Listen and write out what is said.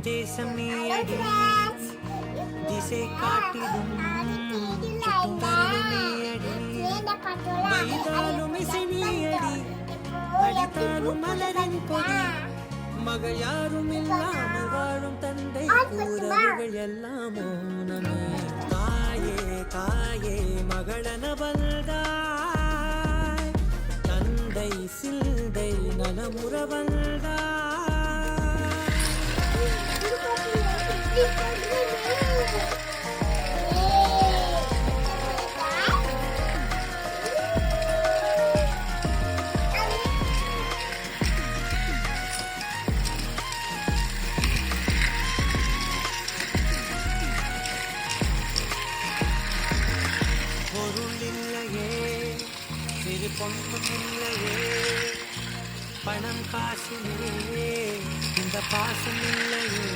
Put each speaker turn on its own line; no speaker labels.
தேசம் நீயடி திசை காட்டிடும் சுற்றும் தரலும் நீயடி வைதாலும் இசை நீயடி அடித்தாலும் மலரின் கொடி மகள் யாரும் இல்லாமல் வாழும் தந்தை கூறவுகள் எல்லாம் மௌனமே தாயே தாயே மகளன வந்தாய் தந்தை சிந்தை நலமுற வந்தாய் பொருள் இல்லையே சிறு பொண்ணும் இல்லையே பணம் காசிலே இந்த பாசம் இல்லையே